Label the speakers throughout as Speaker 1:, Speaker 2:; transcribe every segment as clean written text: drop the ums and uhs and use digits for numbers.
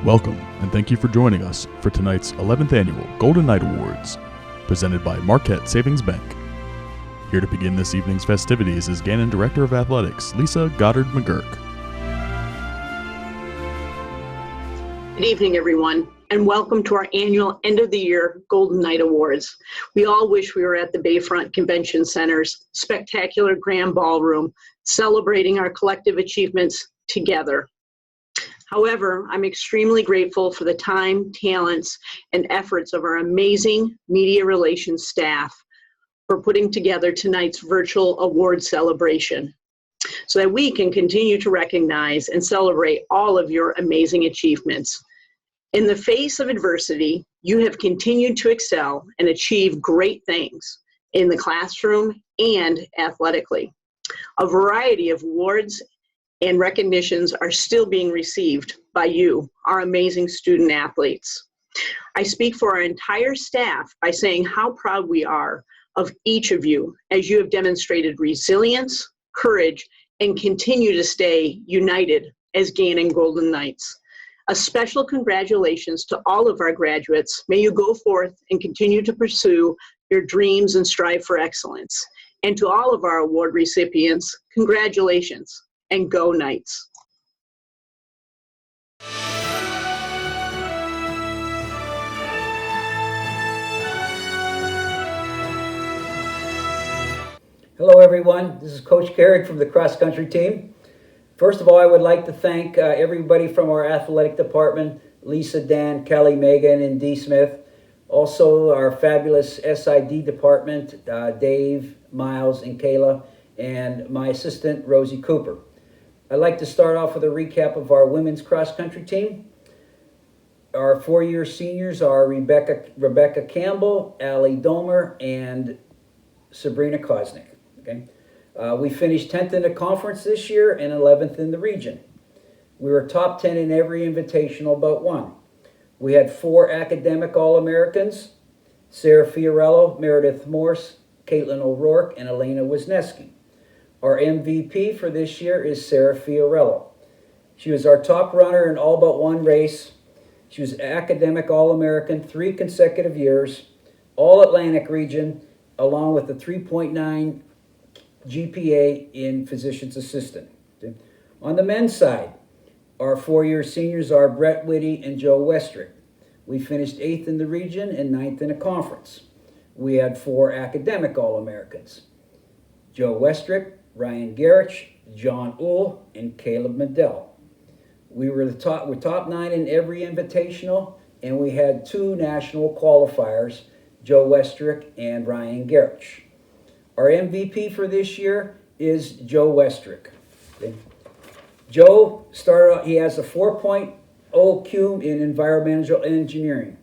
Speaker 1: Welcome, and thank you for joining us for tonight's 11th Annual Golden Knight Awards, presented by Marquette Savings Bank. Here to begin this evening's festivities is Gannon Director of Athletics, Lisa Goddard-McGurk.
Speaker 2: Good evening, everyone, and welcome to our annual end-of-the-year Golden Knight Awards. We all wish we were at the Bayfront Convention Center's spectacular grand ballroom, celebrating our collective achievements together. However, I'm extremely grateful for the time, talents, and efforts of our amazing media relations staff for putting together tonight's virtual award celebration so that we can continue to recognize and celebrate all of your amazing achievements. In the face of adversity, you have continued to excel and achieve great things in the classroom and athletically. A variety of awards and recognitions are still being received by you, our amazing student athletes. I speak for our entire staff by saying how proud we are of each of you as you have demonstrated resilience, courage, and continue to stay united as Gannon Golden Knights. A special congratulations to all of our graduates. May you go forth and continue to pursue your dreams and strive for excellence. And to all of our award recipients, congratulations and go Knights.
Speaker 3: Hello everyone, this is Coach Carrick from the cross country team. First of all, I would like to thank everybody from our athletic department, Lisa, Dan, Kelly, Megan, and Dee Smith. Also our fabulous SID department, Dave, Miles, and Kayla, and my assistant, Rosie Cooper. I'd like to start off with a recap of our women's cross country team. Our four-year seniors are Rebecca Campbell, Allie Domer, and Sabrina Kosnick. Okay. We finished 10th in the conference this year and 11th in the region. We were top 10 in every invitational but one. We had 4 academic All-Americans: Sarah Fiorello, Meredith Morse, Caitlin O'Rourke, and Elena Wisniewski. Our MVP for this year is Sarah Fiorello. She was our top runner in all but one race. She was academic All-American 3 consecutive years, All-Atlantic region, along with a 3.9 GPA in physician's assistant. On the men's side, our 4-year seniors are Brett Whitty and Joe Westrick. We finished 8th in the region and 9th in the conference. We had 4 academic All-Americans: Joe Westrick, Ryan Garrich, John Uhl, and Caleb Medell. We were top 9 in every invitational, and we had 2 national qualifiers, Joe Westrick and Ryan Garrich. Our MVP for this year is Joe Westrick. Okay. Joe started out, he has a 4.0 Q in environmental engineering.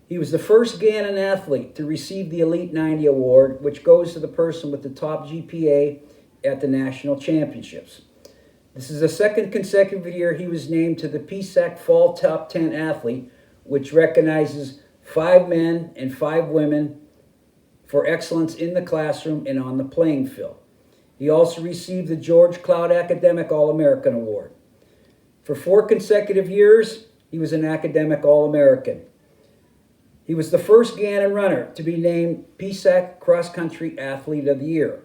Speaker 3: He was the first Gannon athlete to receive the Elite 90 award, which goes to the person with the top GPA at the national championships. This is the second consecutive year he was named to the PSAC Fall Top 10 Athlete, which recognizes 5 men and 5 women for excellence in the classroom and on the playing field. He also received the George Cloud Academic All-American Award. For 4 consecutive years, he was an Academic All-American. He was the first Gannon runner to be named PSAC Cross Country Athlete of the Year.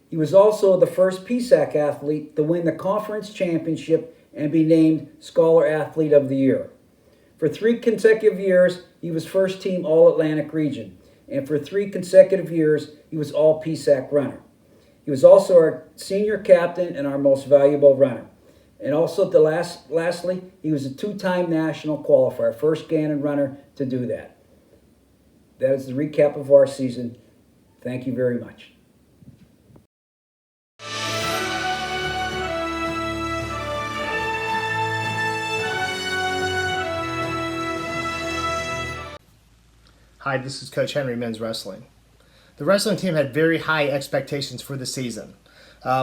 Speaker 3: He was also the first PSAC athlete to win the conference championship and be named Scholar Athlete of the Year. For 3 consecutive years, he was first team All-Atlantic region. And for 3 consecutive years, he was all PSAC runner. He was also our senior captain and our most valuable runner. And also, lastly, he was a 2-time national qualifier, first Gannon runner to do that. That is the recap of our season. Thank you very much.
Speaker 4: Hi, this is Coach Henry, Men's Wrestling. The wrestling team had very high expectations for the season.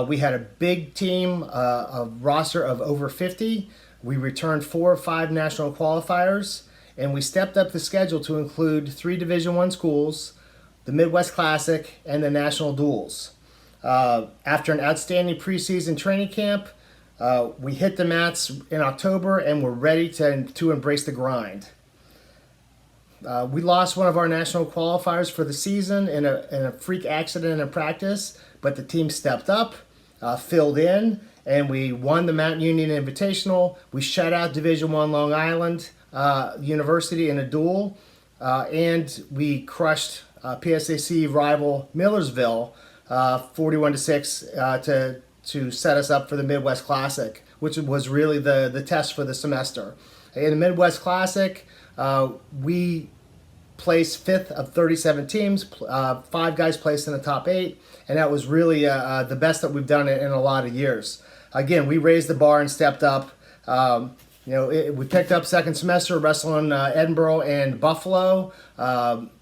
Speaker 4: We had a big team, a roster of over 50. We returned 4 or 5 national qualifiers, and we stepped up the schedule to include 3 Division I schools, the Midwest Classic, and the National Duels. After an outstanding preseason training camp, We hit the mats in October and we're ready to embrace the grind. We lost one of our national qualifiers for the season in a freak accident in practice, but the team stepped up, filled in, and we won the Mountain Union Invitational. We shut out Division I Long Island University in a duel, and we crushed PSAC rival Millersville 41-6 to set us up for the Midwest Classic, which was really the test for the semester. In the Midwest Classic, we placed 5th of 37 teams. 5 guys placed in the top 8, and that was really the best that we've done in a lot of years. Again, we raised the bar and stepped up. We picked up second semester wrestling Edinburgh and Buffalo,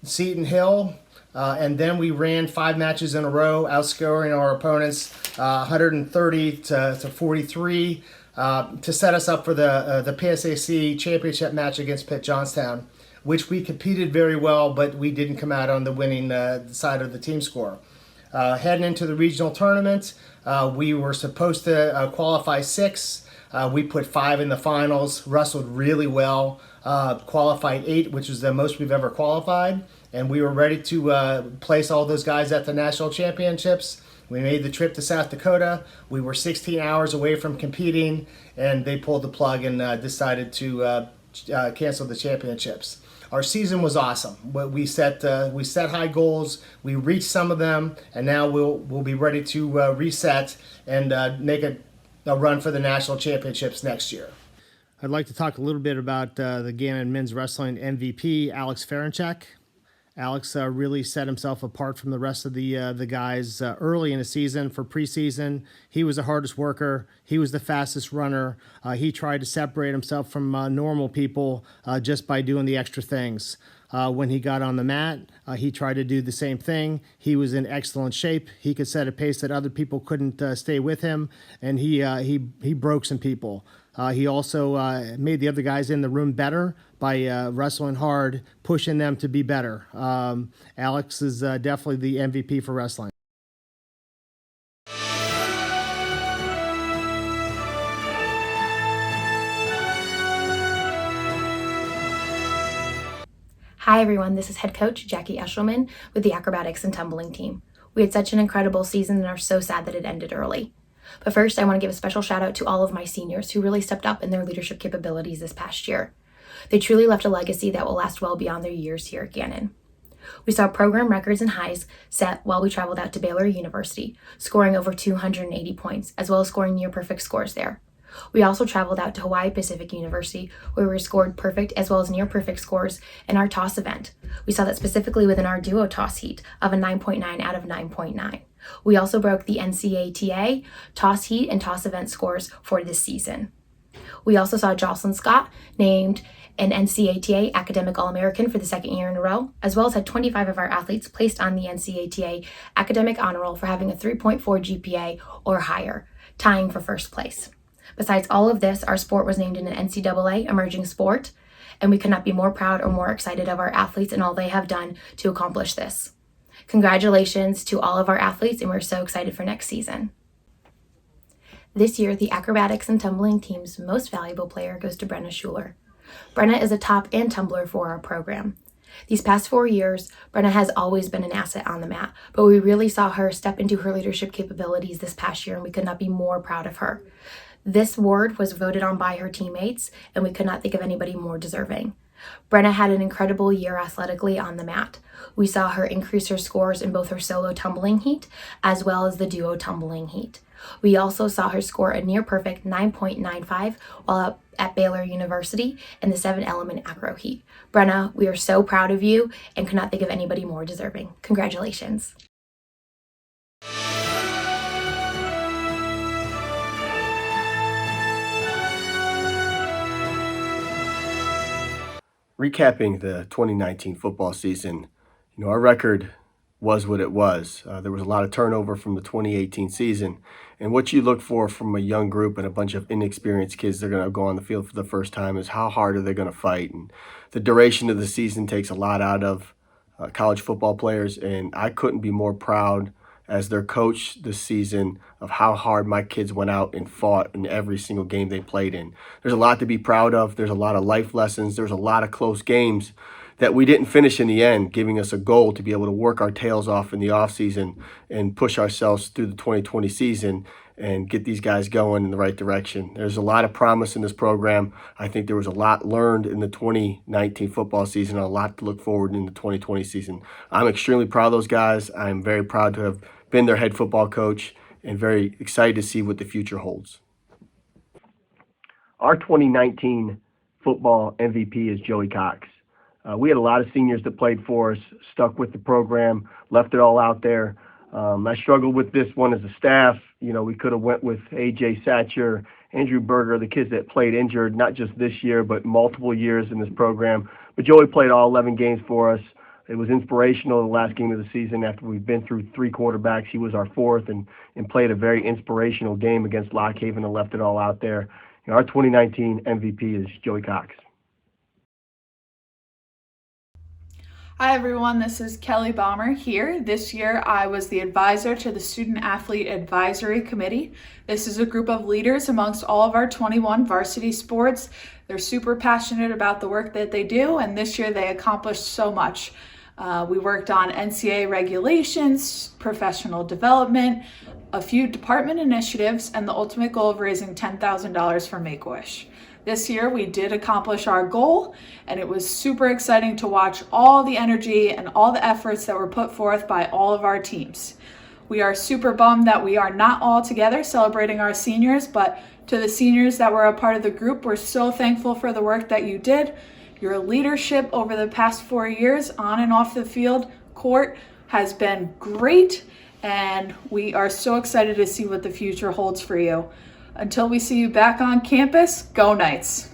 Speaker 4: Seton Hill, and then we ran 5 matches in a row, outscoring our opponents 130 to 43 to set us up for the PSAC championship match against Pitt Johnstown, which we competed very well, but we didn't come out on the winning side of the team score. Heading into the regional tournament, we were supposed to qualify 6. We put 5 in the finals, wrestled really well, qualified 8, which was the most we've ever qualified, and we were ready to place all those guys at the national championships. We made the trip to South Dakota. We were 16 hours away from competing, and they pulled the plug and decided to cancel the championships. Our season was awesome. We set high goals. We reached some of them, and now we'll be ready to reset and make a run for the national championships next year. I'd like to talk a little bit about the Gannon men's wrestling MVP, Alex Ferenchek. Alex really set himself apart from the rest of the guys early in the season. For preseason, he was the hardest worker. He was the fastest runner. He tried to separate himself from normal people just by doing the extra things. When he got on the mat, he tried to do the same thing. He was in excellent shape. He could set a pace that other people couldn't stay with him, and he broke some people. He also made the other guys in the room better by wrestling hard, pushing them to be better. Alex is definitely the MVP for wrestling.
Speaker 5: Hi everyone, this is head coach Jackie Eshelman with the Acrobatics and Tumbling team. We had such an incredible season and are so sad that it ended early. But first, I want to give a special shout out to all of my seniors who really stepped up in their leadership capabilities this past year. They truly left a legacy that will last well beyond their years here at Gannon. We saw program records and highs set while we traveled out to Baylor University, scoring over 280 points, as well as scoring near perfect scores there. We also traveled out to Hawaii Pacific University, where we scored perfect as well as near perfect scores in our toss event. We saw that specifically within our duo toss heat of a 9.9 out of 9.9. We also broke the NCATA toss heat and toss event scores for this season. We also saw Jocelyn Scott named an NCATA Academic All-American for the second year in a row, as well as had 25 of our athletes placed on the NCATA Academic Honor Roll for having a 3.4 GPA or higher, tying for first place. Besides all of this, our sport was named in an NCAA Emerging Sport, and we could not be more proud or more excited of our athletes and all they have done to accomplish this. Congratulations to all of our athletes, and we're so excited for next season. This year, the Acrobatics and Tumbling team's most valuable player goes to Brenna Schuler. Brenna is a top and tumbler for our program. These past 4 years, Brenna has always been an asset on the mat, but we really saw her step into her leadership capabilities this past year, and we could not be more proud of her. This award was voted on by her teammates, and we could not think of anybody more deserving. Brenna had an incredible year athletically on the mat. We saw her increase her scores in both her solo tumbling heat as well as the duo tumbling heat. We also saw her score a near perfect 9.95 while at Baylor University in the 7-element acro heat. Brenna, we are so proud of you and could not think of anybody more deserving. Congratulations.
Speaker 6: Recapping the 2019 football season, our record was what it was. There was a lot of turnover from the 2018 season, and what you look for from a young group and a bunch of inexperienced kids that are going to go on the field for the first time is how hard are they going to fight. And the duration of the season takes a lot out of college football players, and I couldn't be more proud as their coach this season of how hard my kids went out and fought in every single game they played in. There's a lot to be proud of. There's a lot of life lessons. There's a lot of close games that we didn't finish in the end, giving us a goal to be able to work our tails off in the offseason and push ourselves through the 2020 season and get these guys going in the right direction. There's a lot of promise in this program. I think there was a lot learned in the 2019 football season, a lot to look forward in the 2020 season. I'm extremely proud of those guys. I'm very proud to have been their head football coach and very excited to see what the future holds. Our 2019 football MVP is Joey Cox. We had a lot of seniors that played for us, stuck with the program, left it all out there. I struggled with this one as a staff. We could have went with A.J. Satcher, Andrew Berger, the kids that played injured, not just this year, but multiple years in this program. But Joey played all 11 games for us. It was inspirational the last game of the season. After we've been through 3 quarterbacks, he was our 4th and played a very inspirational game against Lock Haven and left it all out there. Our 2019 MVP is Joey Cox.
Speaker 7: Hi everyone, this is Kelly Balmer here. This year I was the advisor to the Student Athlete Advisory Committee. This is a group of leaders amongst all of our 21 varsity sports. They're super passionate about the work that they do, and this year they accomplished so much. We worked on NCAA regulations, professional development, a few department initiatives, and the ultimate goal of raising $10,000 for Make-A-Wish. This year we did accomplish our goal, and it was super exciting to watch all the energy and all the efforts that were put forth by all of our teams. We are super bummed that we are not all together celebrating our seniors, but to the seniors that were a part of the group, we're so thankful for the work that you did. Your leadership over the past 4 years on and off the field court has been great, and we are so excited to see what the future holds for you. Until we see you back on campus, go Knights!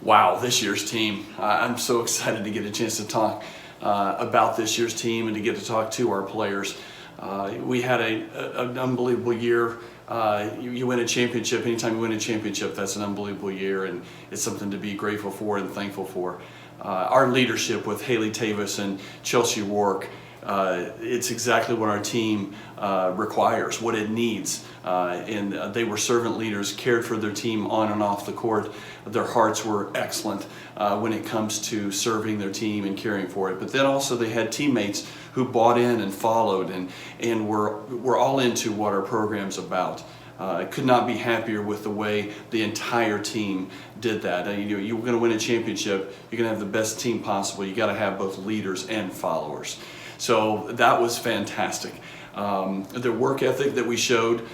Speaker 8: Wow, this year's team. I'm so excited to get a chance to talk about this year's team and to get to talk to our players. We had an unbelievable year. You win a championship, anytime you win a championship, that's an unbelievable year, and it's something to be grateful for and thankful for. Our leadership with Haley Tavis and Chelsea Rourke, it's exactly what our team requires, what it needs. And they were servant leaders, cared for their team on and off the court. Their hearts were excellent when it comes to serving their team and caring for it. But then also they had teammates who bought in and followed and were all into what our program's about. I could not be happier with the way the entire team did that. You're going to win a championship, you're going to have the best team possible. You got to have both leaders and followers. So that was fantastic. The work ethic that we showed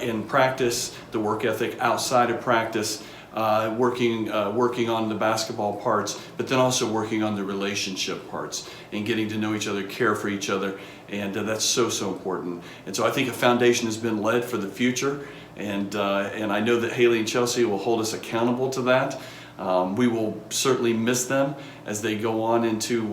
Speaker 8: in practice, the work ethic outside of practice, working on the basketball parts, but then also working on the relationship parts and getting to know each other, care for each other, and that's so important. And so I think a foundation has been led for the future, and I know that Haley and Chelsea will hold us accountable to that. We will certainly miss them as they go on into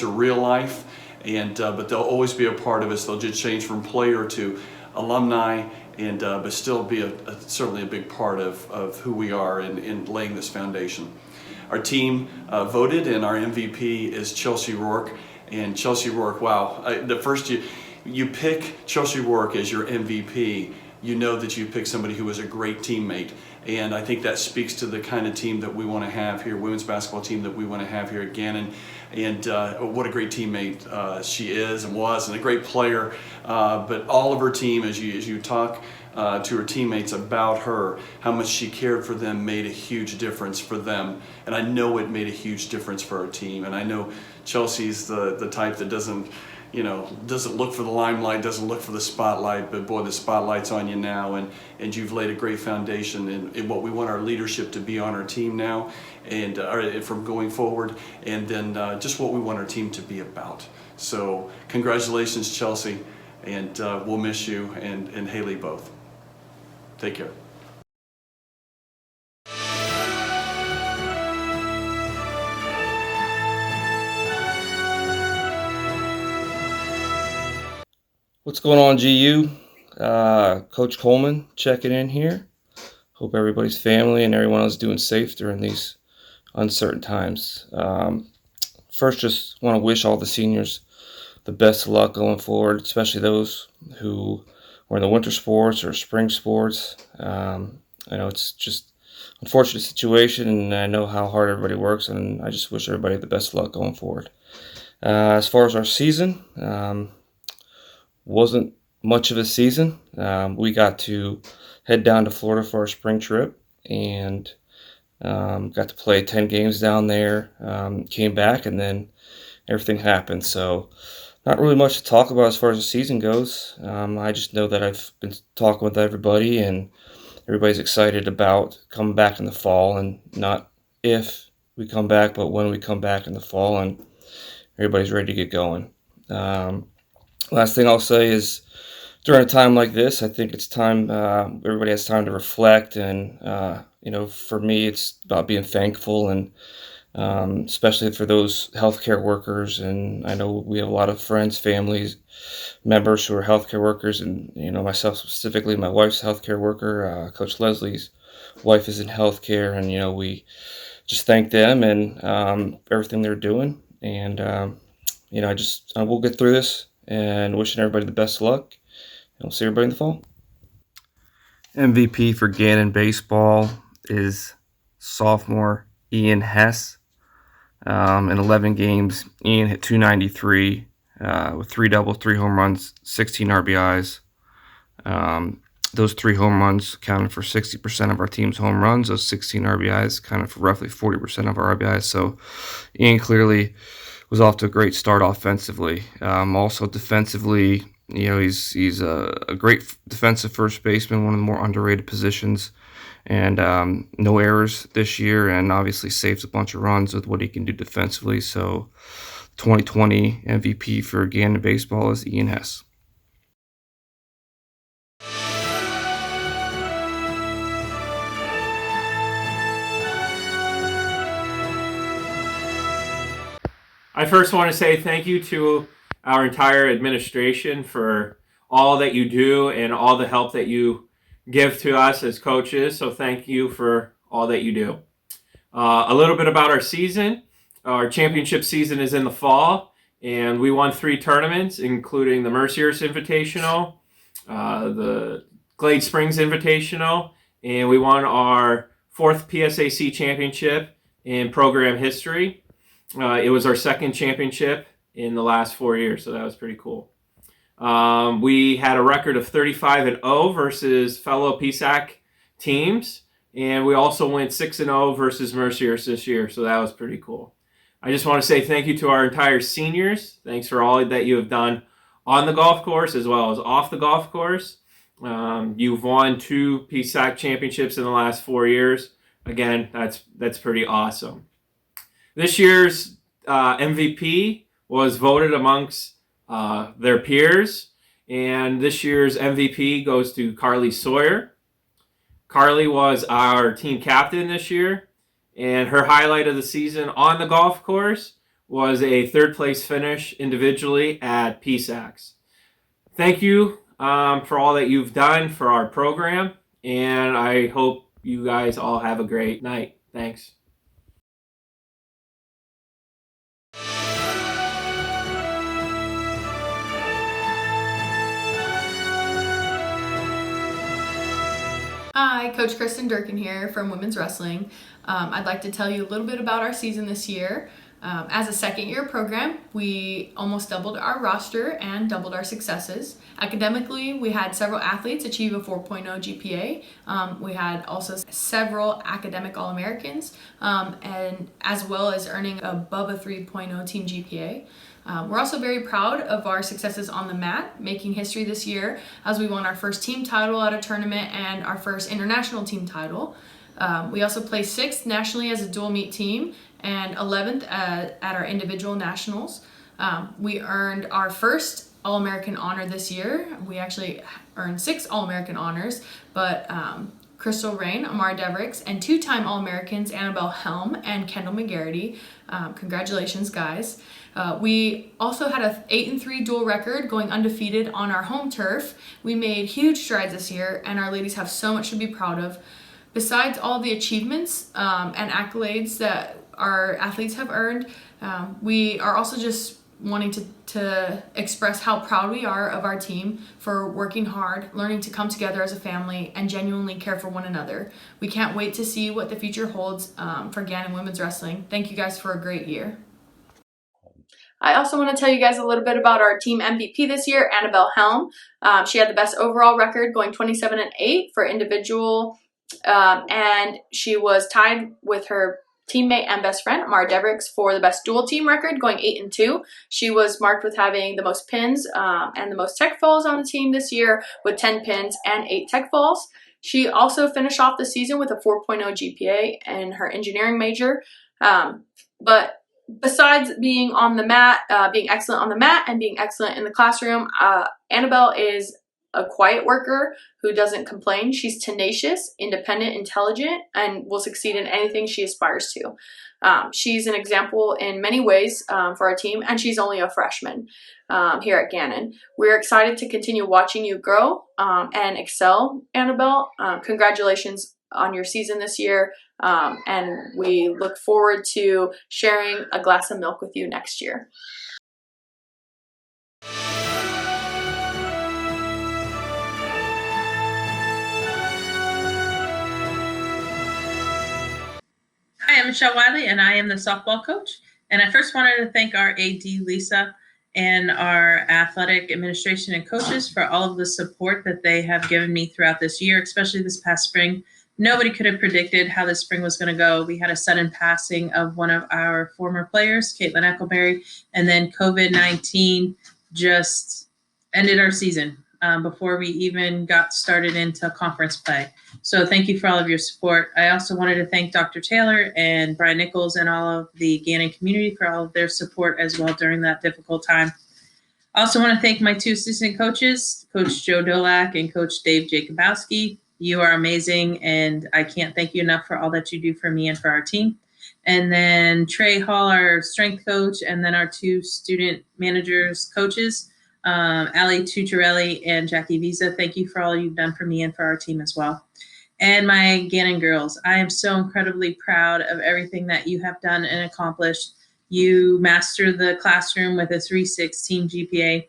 Speaker 8: real life. But they'll always be a part of us. They'll just change from player to alumni, but still be certainly a big part of who we are in laying this foundation. Our team voted, and our MVP is Chelsea Rourke. And Chelsea Rourke, wow! The first you pick Chelsea Rourke as your MVP, you know that you pick somebody who is a great teammate. And I think that speaks to the kind of team that we want to have here, women's basketball team that we want to have here at Gannon. And what a great teammate she is and was, and a great player. But all of her team, as you talk to her teammates about her, how much she cared for them made a huge difference for them. And I know it made a huge difference for our team. And I know Chelsea's the type that doesn't look for the limelight, doesn't look for the spotlight, but boy, the spotlight's on you now, and you've laid a great foundation in what we want our leadership to be on our team now, and from going forward, and then just what we want our team to be about. So congratulations, Chelsea, and we'll miss you, and Haley both. Take care.
Speaker 9: What's going on, GU? Coach Coleman checking in here. Hope everybody's family and everyone else is doing safe during these uncertain times. First, just want to wish all the seniors the best of luck going forward, especially those who are in the winter sports or spring sports. I know it's just an unfortunate situation, and I know how hard everybody works, and I just wish everybody the best of luck going forward. As far as our season, wasn't much of a season. We got to head down to Florida for our spring trip and got to play 10 games down there. Came back, and then everything happened. So not really much to talk about as far as the season goes. I just know that I've been talking with everybody, and everybody's excited about coming back in the fall, and not if we come back, but when we come back in the fall, and everybody's ready to get going. Last thing I'll say is during a time like this, I think it's time, everybody has time to reflect. And, for me, it's about being thankful, and especially for those healthcare workers. And I know we have a lot of friends, families, members who are healthcare workers. And, myself specifically, my wife's a healthcare worker. Coach Leslie's wife is in healthcare. And, we just thank them and everything they're doing. And, we'll get through this, and wishing everybody the best of luck. And we'll see everybody in the fall. MVP for Gannon baseball is sophomore Ian Hess. In 11 games, Ian hit .293 with 3 doubles, 3 home runs, 16 RBIs. Those 3 home runs accounted for 60% of our team's home runs. Those 16 RBIs accounted for roughly 40% of our RBIs. So Ian clearly was off to a great start offensively. Also defensively, he's a great defensive first baseman, one of the more underrated positions, and no errors this year, and obviously saves a bunch of runs with what he can do defensively. So 2020 MVP for Gannon baseball is Ian Hess.
Speaker 10: I first want to say thank you to our entire administration for all that you do and all the help that you give to us as coaches. So thank you for all that you do. A little bit about our season. Our championship season is in the fall, and we won 3 tournaments, including the Mercyhurst Invitational, the Glade Springs Invitational, and we won our 4th PSAC championship in program history. It was our 2nd championship in the last 4 years, so that was pretty cool. We had a record of 35-0 versus fellow PSAC teams, and we also went 6-0 versus Mercyhurst this year, so that was pretty cool. I just want to say thank you to our entire seniors. Thanks for all that you have done on the golf course as well as off the golf course. You've won 2 PSAC championships in the last 4 years. Again, that's pretty awesome. This year's MVP was voted amongst their peers, and this year's MVP goes to Carly Sawyer. Carly was our team captain this year, and her highlight of the season on the golf course was a 3rd place finish individually at PSACs. Thank you for all that you've done for our program, and I hope you guys all have a great night. Thanks.
Speaker 11: Hi, Coach Kristen Durkin here from Women's Wrestling. I'd like to tell you a little bit about our season this year. As a second-year program, we almost doubled our roster and doubled our successes. Academically, we had several athletes achieve a 4.0 GPA. We had also several academic All-Americans, and as well as earning above a 3.0 team GPA. We're also very proud of our successes on the mat, making history this year as we won our first team title at a tournament and our first international team title. We also placed 6th nationally as a dual meet team and 11th at our individual nationals. We earned our first All-American honor this year. We actually earned 6 All-American honors, but Crystal Rain, Amar Devricks, and two-time All-Americans Annabelle Helm and Kendall McGarity. Congratulations, guys. We also had a 8-3 dual record, going undefeated on our home turf. We made huge strides this year, and our ladies have so much to be proud of. Besides all the achievements and accolades that our athletes have earned, we are also just wanting to express how proud we are of our team for working hard, learning to come together as a family, and genuinely care for one another. We can't wait to see what the future holds for Gannon Women's Wrestling. Thank you guys for a great year. I also want to tell you guys a little bit about our team MVP this year, Annabelle Helm. She had the best overall record, going 27-8 for individual, and she was tied with her teammate and best friend, Amar Devricks, for the best dual team record, going 8-2. She was marked with having the most pins and the most tech falls on the team this year, with 10 pins and 8 tech falls. She also finished off the season with a 4.0 GPA in her engineering major. But besides being on the mat, being excellent on the mat and being excellent in the classroom, Annabelle is a quiet worker who doesn't complain. She's tenacious, independent, intelligent, and will succeed in anything she aspires to. She's an example in many ways for our team, and she's only a freshman here at Gannon. We're excited to continue watching you grow and excel, Annabelle. Congratulations on your season this year, and we look forward to sharing a glass of milk with you next year.
Speaker 12: Hi, I'm Michelle Wiley, and I am the softball coach. And I first wanted to thank our AD, Lisa, and our athletic administration and coaches for all of the support that they have given me throughout this year, especially this past spring. Nobody could have predicted how this spring was going to go. We had a sudden passing of one of our former players, Caitlin Eccleberry, and then COVID-19 just ended our season before we even got started into conference play. So thank you for all of your support. I also wanted to thank Dr. Taylor and Brian Nichols and all of the Gannon community for all of their support as well during that difficult time. I also want to thank my two assistant coaches, Coach Joe Dolak and Coach Dave Jacobowski. You are amazing, and I can't thank you enough for all that you do for me and for our team. And then Trey Hall, our strength coach, and then our two student managers, coaches, Ali Tucciarelli and Jackie Visa. Thank you for all you've done for me and for our team as well. And my Gannon girls, I am so incredibly proud of everything that you have done and accomplished. You mastered the classroom with a 3.6 team GPA,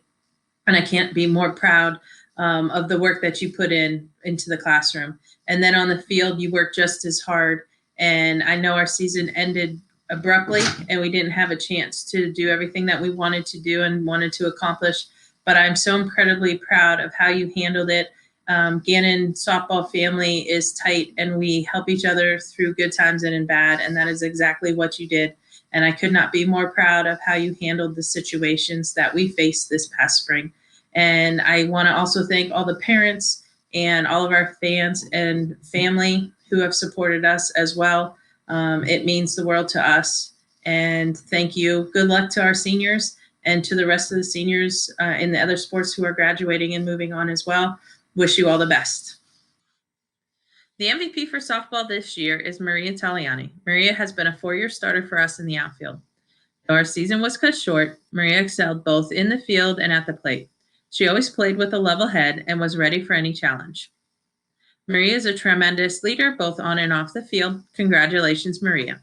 Speaker 12: and I can't be more proud of the work that you put into the classroom. And then on the field, you worked just as hard. And I know our season ended abruptly, and we didn't have a chance to do everything that we wanted to do and wanted to accomplish. But I'm so incredibly proud of how you handled it. Gannon softball family is tight, and we help each other through good times and in bad, and that is exactly what you did. And I could not be more proud of how you handled the situations that we faced this past spring. And I want to also thank all the parents and all of our fans and family who have supported us as well. It means the world to us. And thank you. Good luck to our seniors and to the rest of the seniors in the other sports who are graduating and moving on as well. Wish you all the best. The MVP for softball this year is Maria Taliani. Maria has been a 4-year starter for us in the outfield. Though our season was cut short, Maria excelled both in the field and at the plate. She always played with a level head and was ready for any challenge. Maria is a tremendous leader both on and off the field. Congratulations, Maria.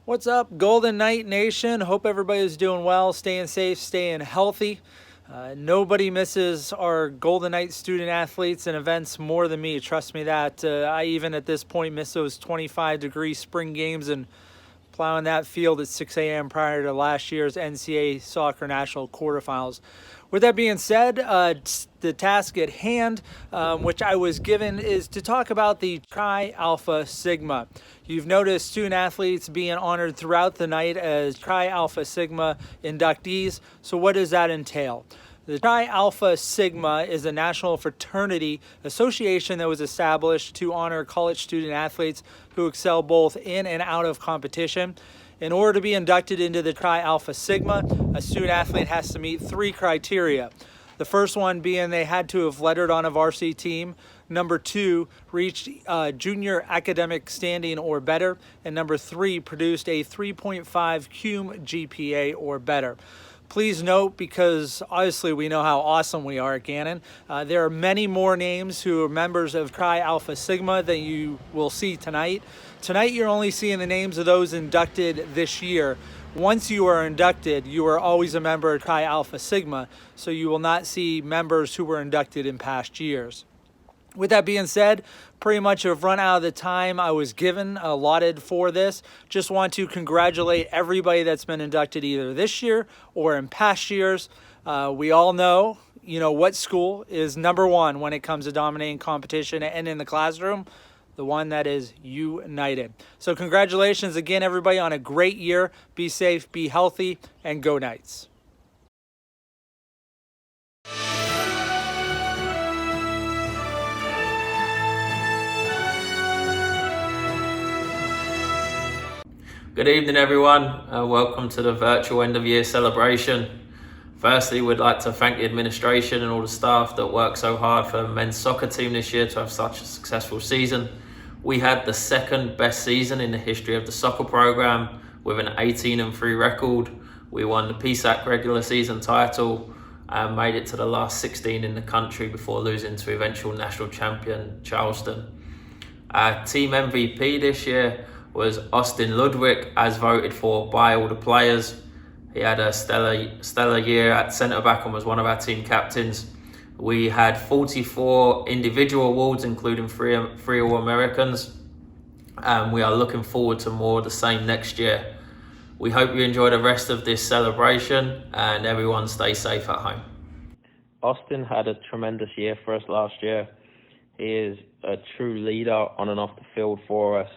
Speaker 13: What's up, Golden Knight Nation? Hope everybody's doing well, staying safe, staying healthy. Nobody misses our Golden Knight student athletes and events more than me. Trust me that. I even at this point miss those 25-degree spring games and plowing that field at 6 a.m. prior to last year's NCAA Soccer National Quarterfinals. With that being said, the task at hand, which I was given, is to talk about the Chi Alpha Sigma. You've noticed student athletes being honored throughout the night as Chi Alpha Sigma inductees. So what does that entail? The Chi Alpha Sigma is a national fraternity association that was established to honor college student athletes who excel both in and out of competition. In order to be inducted into the Chi Alpha Sigma, a student athlete has to meet 3 criteria. The first one being they had to have lettered on a varsity team. Number 2, reached junior academic standing or better. And number 3, produced a 3.5 cum GPA or better. Please note, because obviously we know how awesome we are at Gannon, there are many more names who are members of Chi Alpha Sigma that you will see tonight. Tonight you're only seeing the names of those inducted this year. Once you are inducted, you are always a member of Chi Alpha Sigma, so you will not see members who were inducted in past years. With that being said, pretty much have run out of the time I was given allotted for this. Just want to congratulate everybody that's been inducted either this year or in past years. We all know, what school is number one when it comes to dominating competition and in the classroom. The one that is united. So congratulations again, everybody, on a great year. Be safe, be healthy, and go Knights.
Speaker 14: Good evening, everyone. Welcome to the virtual end of year celebration. Firstly, we'd like to thank the administration and all the staff that worked so hard for the men's soccer team this year to have such a successful season. We had the second best season in the history of the soccer program with an 18-3 record. We won the PSAC regular season title and made it to the last 16 in the country before losing to eventual national champion Charleston. Our team MVP this year was Austin Ludwig, as voted for by all the players. He had a stellar year at centre back and was one of our team captains. We had 44 individual awards, including three All-Americans. And we are looking forward to more of the same next year. We hope you enjoy the rest of this celebration and everyone stay safe at home.
Speaker 15: Austin had a tremendous year for us last year. He is a true leader on and off the field for us.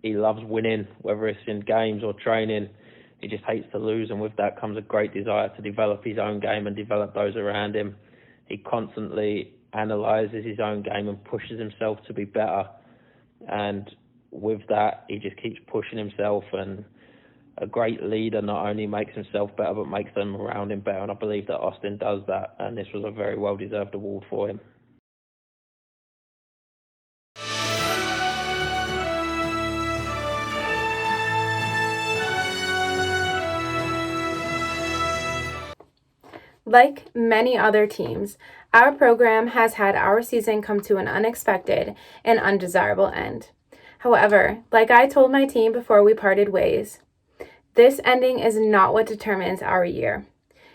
Speaker 15: He loves winning, whether it's in games or training. He just hates to lose, and with that comes a great desire to develop his own game and develop those around him. He constantly analyses his own game and pushes himself to be better, and with that he just keeps pushing himself, and a great leader not only makes himself better but makes them around him better, and I believe that Austin does that, and this was a very well deserved award for him.
Speaker 5: Like many other teams, our program has had our season come to an unexpected and undesirable end. However, like I told my team before we parted ways, this ending is not what determines our year.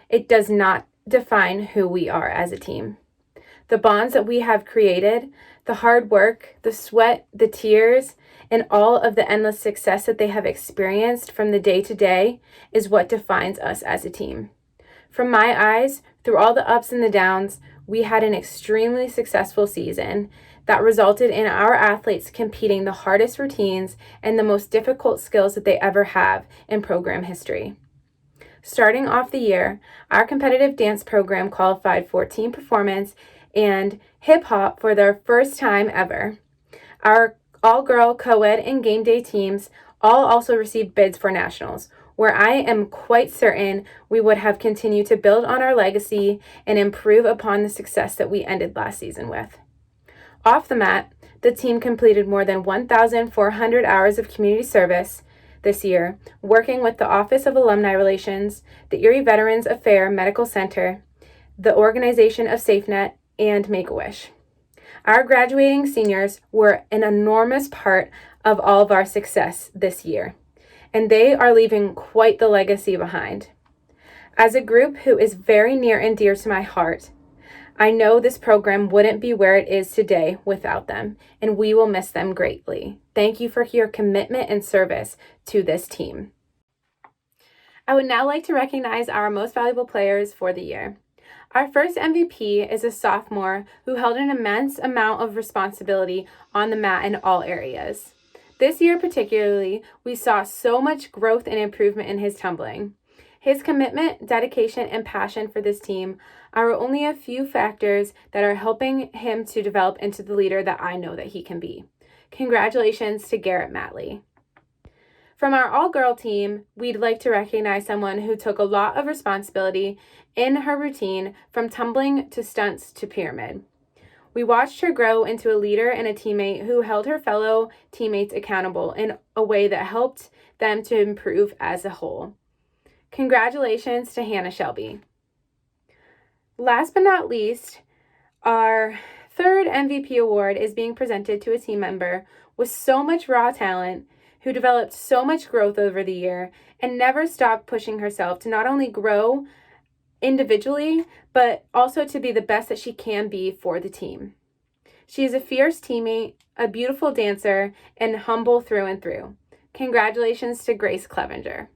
Speaker 5: It does not define who we are as a team. The bonds that we have created, the hard work, the sweat, the tears, and all of the endless success that they have experienced from the day to day is what defines us as a team. From my eyes, through all the ups and the downs, we had an extremely successful season that resulted in our athletes competing the hardest routines and the most difficult skills that they ever have in program history. Starting off the year, our competitive dance program qualified for team performance and hip hop for their first time ever. Our all-girl, co-ed, and game day teams all also received bids for nationals, where I am quite certain we would have continued to build on our legacy and improve upon the success that we ended last season with. Off the mat, the team completed more than 1,400 hours of community service this year, working with the Office of Alumni Relations, the Erie Veterans Affairs Medical Center, the Organization of SafeNet, and Make-A-Wish. Our graduating seniors were an enormous part of all of our success this year, and they are leaving quite the legacy behind. As a group who is very near and dear to my heart, I know this program wouldn't be where it is today without them, and we will miss them greatly. Thank you for your commitment and service to this team. I would now like to recognize our most valuable players for the year. Our first MVP is a sophomore who held an immense amount of responsibility on the mat in all areas. This year particularly, we saw so much growth and improvement in his tumbling. His commitment, dedication, and passion for this team are only a few factors that are helping him to develop into the leader that I know that he can be. Congratulations to Garrett Matley.
Speaker 16: From our all-girl team, we'd like to recognize someone who took a lot of responsibility in her routine, from tumbling to stunts to pyramid. We watched her grow into a leader and a teammate who held her fellow teammates accountable in a way that helped them to improve as a whole. Congratulations to Hannah Shelby. Last but not least, our third MVP award is being presented to a team member with so much raw talent, who developed so much growth over the year and never stopped pushing herself to not only grow individually, but also to be the best that she can be for the team. She is a fierce teammate, a beautiful dancer, and humble through and through. Congratulations to Grace Clevenger.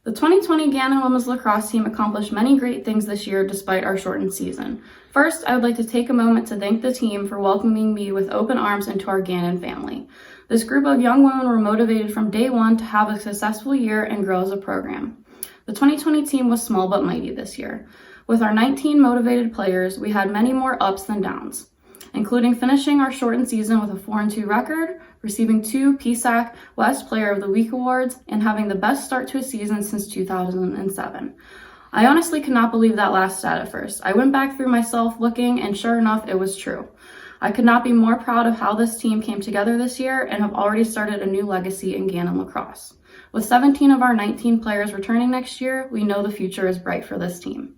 Speaker 17: The 2020 Gannon women's lacrosse team accomplished many great things this year despite our shortened season. First, I would like to take a moment to thank the team for welcoming me with open arms into our Gannon family. This group of young women were motivated from day one to have a successful year and grow as a program. The 2020 team was small but mighty this year. With our 19 motivated players, we had many more ups than downs, including finishing our shortened season with a 4-2 record, receiving 2 PSAC West Player of the Week awards, and having the best start to a season since 2007. I honestly could not believe that last stat at first. I went back through myself looking, and sure enough, it was true. I could not be more proud of how this team came together this year and have already started a new legacy in Gannon lacrosse. With 17 of our 19 players returning next year, we know the future is bright for this team.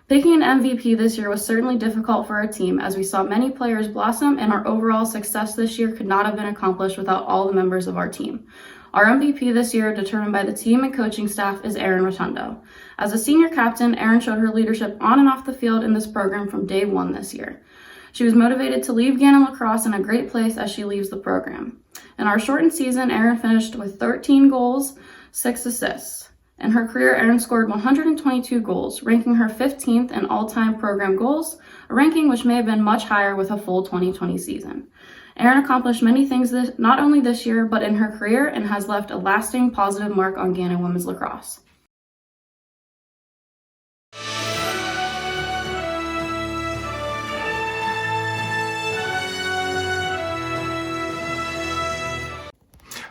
Speaker 17: Picking an MVP this year was certainly difficult for our team, as we saw many players blossom, and our overall success this year could not have been accomplished without all the members of our team. Our MVP this year, determined by the team and coaching staff, is Erin Rotundo. As a senior captain, Erin showed her leadership on and off the field in this program from day one this year. She was motivated to leave Gannon lacrosse in a great place as she leaves the program. In our shortened season, Erin finished with 13 goals, 6 assists. In her career, Erin scored 122 goals, ranking her 15th in all-time program goals, a ranking which may have been much higher with a full 2020 season. Erin accomplished many things not only this year, but in her career, and has left a lasting positive mark on Gannon women's lacrosse.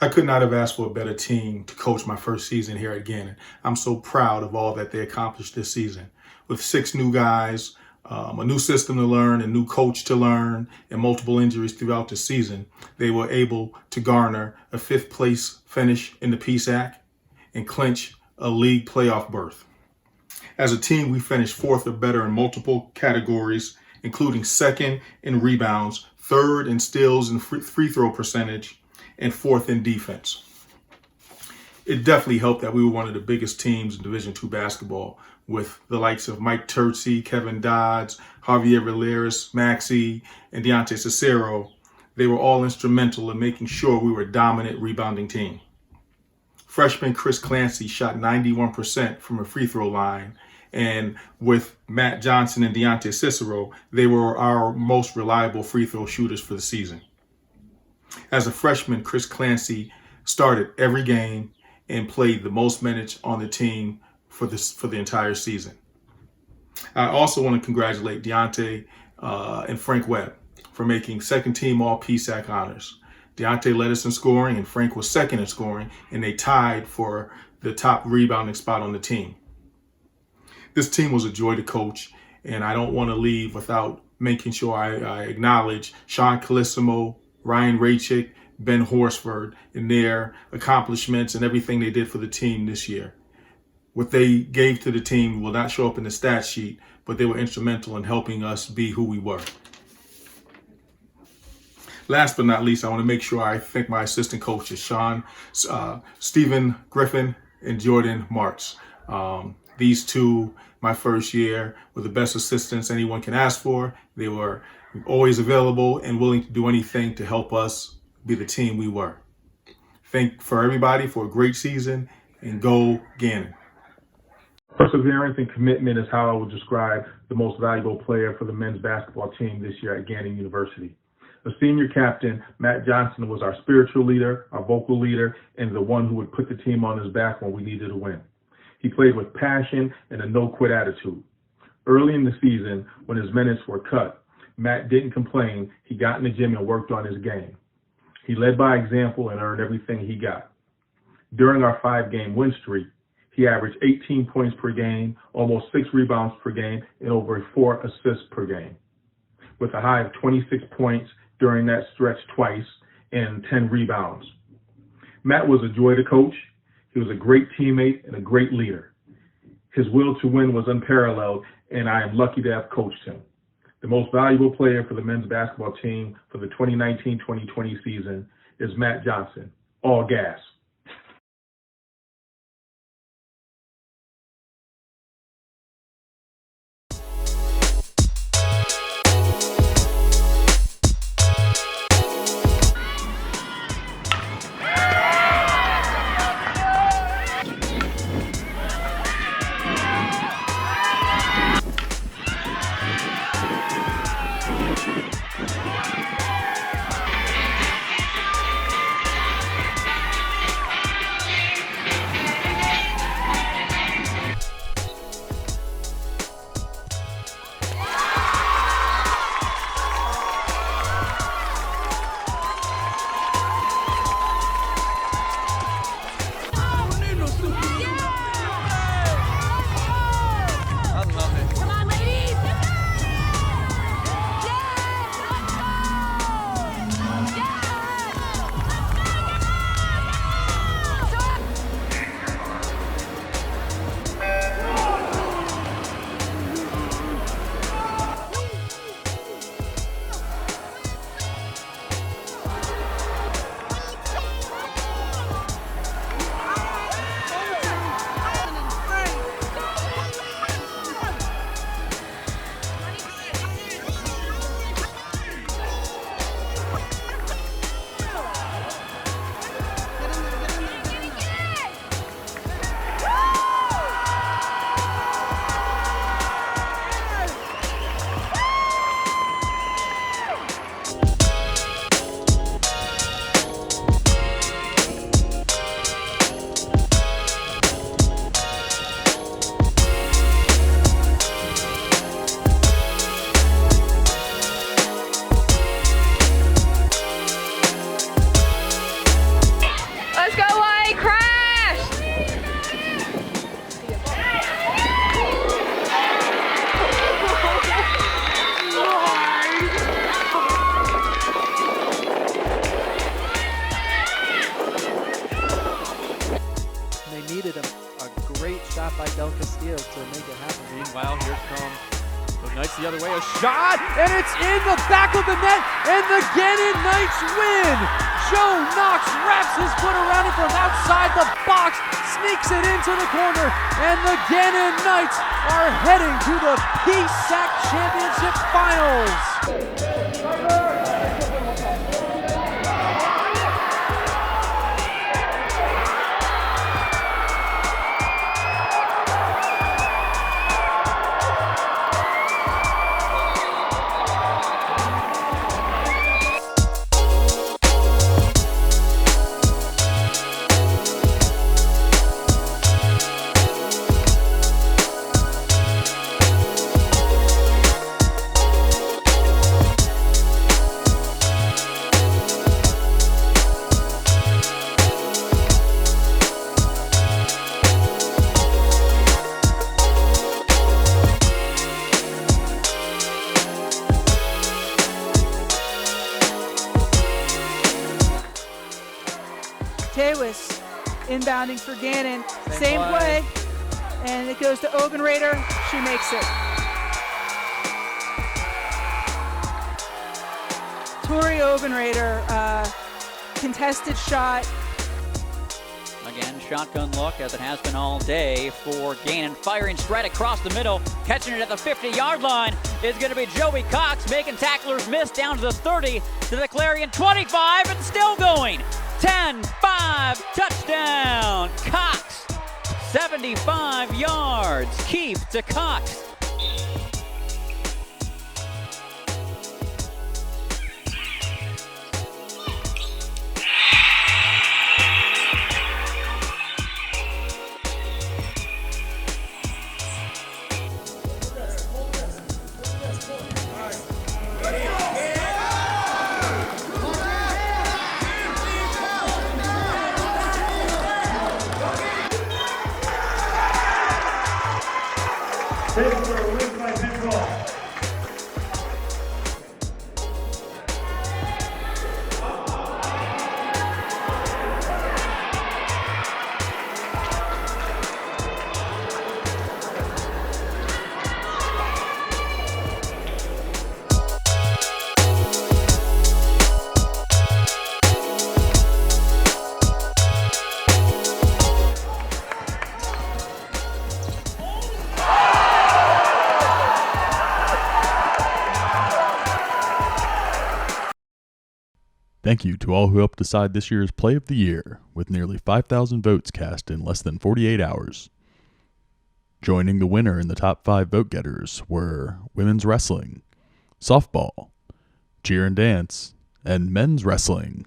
Speaker 18: I could not have asked for a better team to coach my first season here at Gannon. I'm so proud of all that they accomplished this season. With 6 new guys, a new system to learn, a new coach to learn, and multiple injuries throughout the season, they were able to garner a 5th place finish in the PSAC and clinch a league playoff berth. As a team, we finished 4th or better in multiple categories, including 2nd in rebounds, 3rd in steals and free throw percentage, and 4th in defense. It definitely helped that we were one of the biggest teams in Division II basketball, with the likes of Mike Turtsey, Kevin Dodds, Javier Valeris, Maxey, and Deontay Cicero. They were all instrumental in making sure we were a dominant rebounding team. Freshman Chris Clancy shot 91% from a free throw line, and with Matt Johnson and Deontay Cicero, they were our most reliable free throw shooters for the season. As a freshman, Chris Clancy started every game and played the most minutes on the team for the entire season. I also want to congratulate Deontay and Frank Webb for making second team all PSAC honors. Deontay led us in scoring and Frank was second in scoring, and they tied for the top rebounding spot on the team. This team was a joy to coach, and I don't want to leave without making sure I acknowledge Sean Calissimo, Ryan Raychick, Ben Horsford, and their accomplishments and everything they did for the team this year. What they gave to the team will not show up in the stat sheet, but they were instrumental in helping us be who we were. Last but not least, I want to make sure I thank my assistant coaches, Stephen Griffin and Jordan Martz. These two, my first year, were the best assistants anyone can ask for. They were always available and willing to do anything to help us be the team we were. Thank for everybody for a great season, and go Gannon. Perseverance and commitment is how I would describe the most valuable player for the men's basketball team this year at Gannon University. The senior captain, Matt Johnson, was our spiritual leader, our vocal leader, and the one who would put the team on his back when we needed to win. He played with passion and a no-quit attitude. Early in the season, when his minutes were cut, Matt didn't complain. He got in the gym and worked on his game. He led by example and earned everything he got. During our 5-game win streak, he averaged 18 points per game, almost 6 rebounds per game, and over 4 assists per game, with a high of 26 points during that stretch twice and 10 rebounds. Matt was a joy to coach. He was a great teammate and a great leader. His will to win was unparalleled, and I am lucky to have coached him. The most valuable player for the men's basketball team for the 2019-2020 season is Matt Johnson. All gas.
Speaker 19: The other way, a shot, and it's in the back of the net, and the Gannon Knights win. Joe Knox wraps his foot around it from outside the box, sneaks it into the corner, and the Gannon Knights are heading to the PSAC Championship Finals.
Speaker 20: Tawas inbounding for Gannon. Same play. And it goes to Ogenrader. She makes it. Tori Ogenrader, contested shot.
Speaker 21: Again, shotgun look, as it has been all day for Gannon. Firing straight across the middle. Catching it at the 50-yard line is going to be Joey Cox, making tacklers miss down to the 30 to the Clarion 25 and still going. 10-5, touchdown, Cox, 75 yards, keep to Cox.
Speaker 1: Pittsburgh wins by pinfall.
Speaker 22: Thank you to all who helped decide this year's Play of the Year, with nearly 5,000 votes cast in less than 48 hours. Joining the winner in the top 5 vote getters were women's wrestling, softball, cheer and dance, and men's wrestling.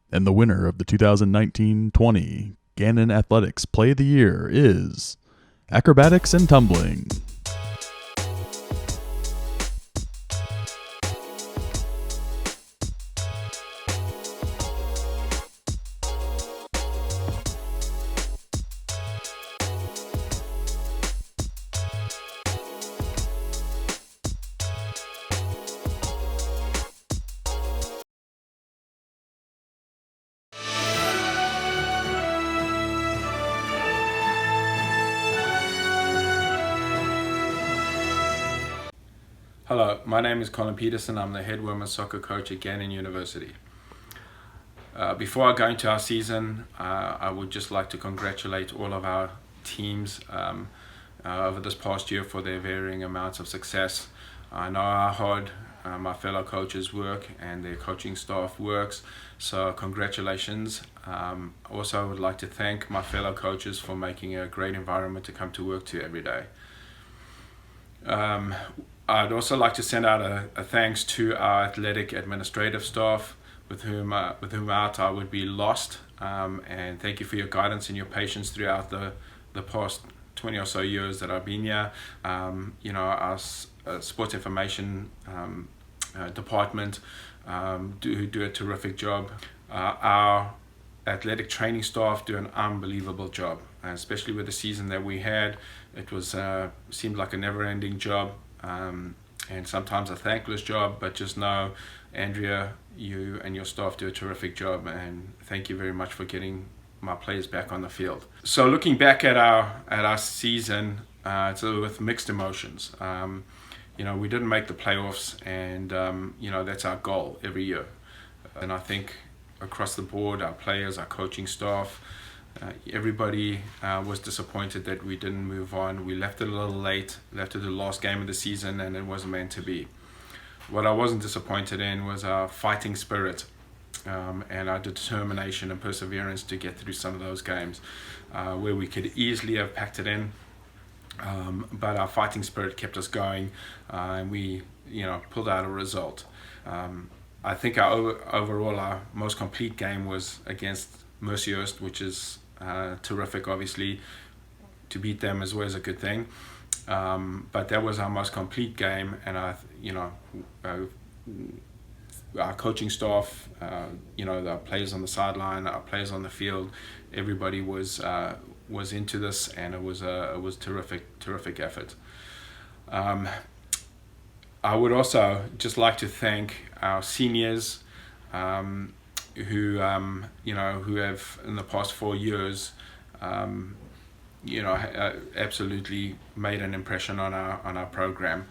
Speaker 22: And the winner of the 2019-20 Gannon Athletics Play of the Year is Acrobatics and Tumbling.
Speaker 23: Hello, my name is Colin Peterson. I'm the head women's soccer coach at Gannon University. Before I go into our season, I would just like to congratulate all of our teams over this past year for their varying amounts of success. I know how hard my fellow coaches work and their coaching staff works, so congratulations. Also, I would like to thank my fellow coaches for making a great environment to come to work to every day. I'd also like to send out a thanks to our athletic administrative staff, with whom out I would be lost. And thank you for your guidance and your patience throughout the past 20 or so years that I've been here. Our sports information department do a terrific job. Our athletic training staff do an unbelievable job, especially with the season that we had. It was seemed like a never-ending job. And sometimes a thankless job, but just know, Andrea, you and your staff do a terrific job, and thank you very much for getting my players back on the field. So looking back at our season, it's with mixed emotions. We didn't make the playoffs, and that's our goal every year. And I think across the board, our players, our coaching staff, everybody was disappointed that we didn't move on. We left it a little late, left it the last game of the season, and it wasn't meant to be. What I wasn't disappointed in was our fighting spirit and our determination and perseverance to get through some of those games where we could easily have packed it in, but our fighting spirit kept us going, and we pulled out a result. I think overall our most complete game was against Mercyhurst, which is terrific. Obviously, to beat them as well is a good thing, but that was our most complete game. And our coaching staff, the players on the sideline, our players on the field, everybody was into this, and it was terrific effort. I would also just like to thank our seniors, who have in the past 4 years, absolutely made an impression on our program.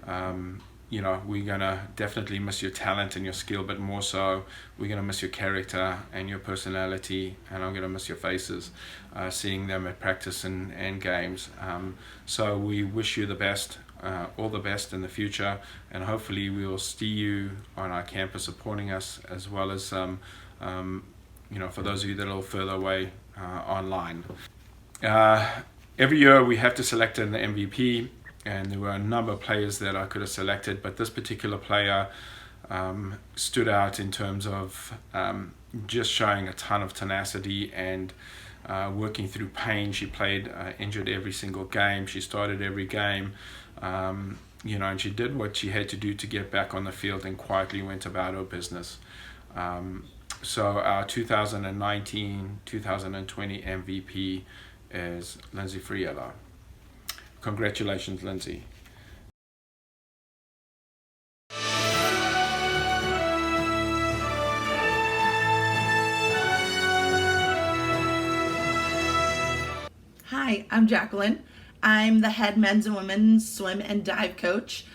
Speaker 23: We're gonna definitely miss your talent and your skill, but more so, we're gonna miss your character and your personality, and I'm gonna miss your faces, seeing them at practice and games. So we wish you the best. All the best in the future, and hopefully we will see you on our campus supporting us, as well as for those of you that are a little further away, online. Every year we have to select an MVP, and there were a number of players that I could have selected, but this particular player stood out in terms of just showing a ton of tenacity and working through pain. She played injured every single game. She started every game. And she did what she had to do to get back on the field and quietly went about her business. So our 2019-2020 MVP is Lindsay Friella. Congratulations, Lindsay.
Speaker 2: Hi, I'm Jacqueline. I'm the head men's and women's swim and dive coach.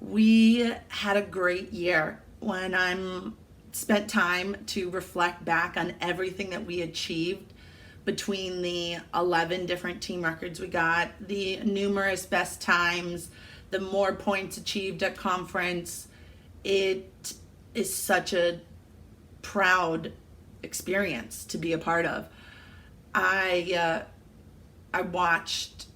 Speaker 2: We had a great year. When I'm spent time to reflect back on everything that we achieved between the 11 different team records we got, the numerous best times, the more points achieved at conference, it is such a proud experience to be a part of. I watched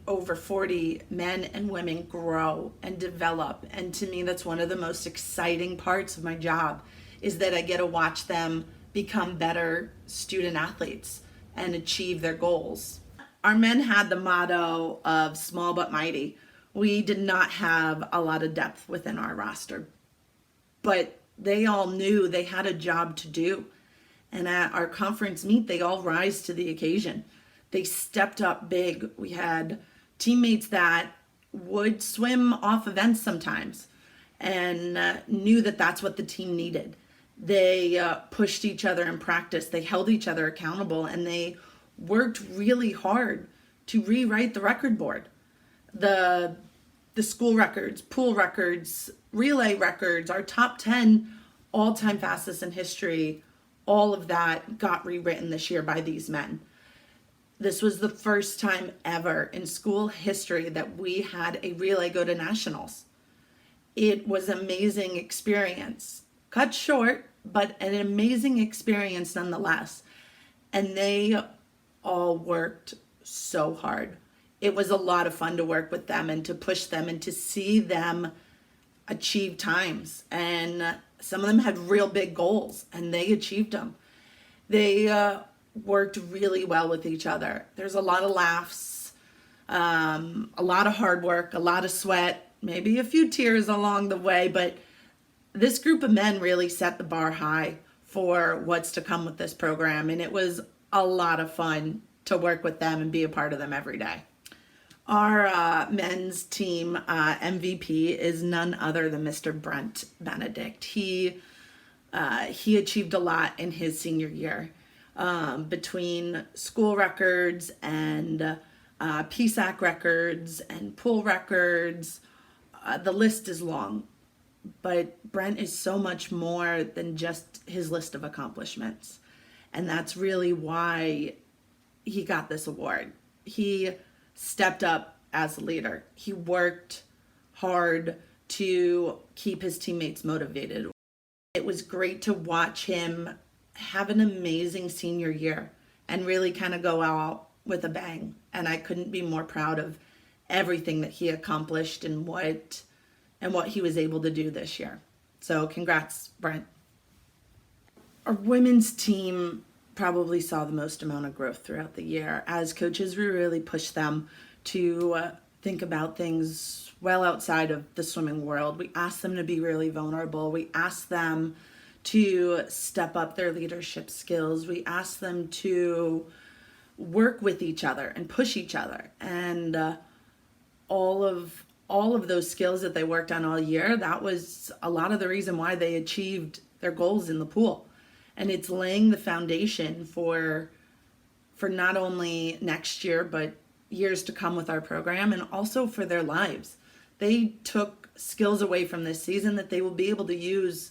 Speaker 2: over 40 men and women grow and develop, and to me that's one of the most exciting parts of my job, is that I get to watch them become better student athletes and achieve their goals. Our men had the motto of small but mighty. We did not have a lot of depth within our roster, but they all knew they had a job to do, and at our conference meet they all rise to the occasion. They stepped up big. We had teammates that would swim off events sometimes and knew that that's what the team needed. They pushed each other in practice. They held each other accountable, and they worked really hard to rewrite the record board. The school records, pool records, relay records, our top 10 all-time fastest in history, all of that got rewritten this year by these men. This was the first time ever in school history that we had a relay go to nationals. It was an amazing experience. Cut short, but an amazing experience nonetheless. And they all worked so hard. It was a lot of fun to work with them and to push them and to see them achieve times. And some of them had real big goals, and they achieved them. They worked really well with each other. There's a lot of laughs, a lot of hard work, a lot of sweat, maybe a few tears along the way, but this group of men really set the bar high for what's to come with this program, and it was a lot of fun to work with them and be a part of them every day. Our men's team MVP is none other than Mr. Brent Benedict. He achieved a lot in his senior year. Between school records and PSAC records and pool records, the list is long. But Brent is so much more than just his list of accomplishments. And that's really why he got this award. He stepped up as a leader. He worked hard to keep his teammates motivated. It was great to watch him have an amazing senior year and really kind of go out with a bang. And I couldn't be more proud of everything that he accomplished and what he was able to do this year. So congrats, Brent. Our women's team probably saw the most amount of growth throughout the year. As coaches, we really pushed them to think about things well outside of the swimming world. We asked them to be really vulnerable. We asked them to step up their leadership skills. We asked them to work with each other and push each other. And all of those skills that they worked on all year, that was a lot of the reason why they achieved their goals in the pool. And it's laying the foundation for not only next year, but years to come with our program, and also for their lives. They took skills away from this season that they will be able to use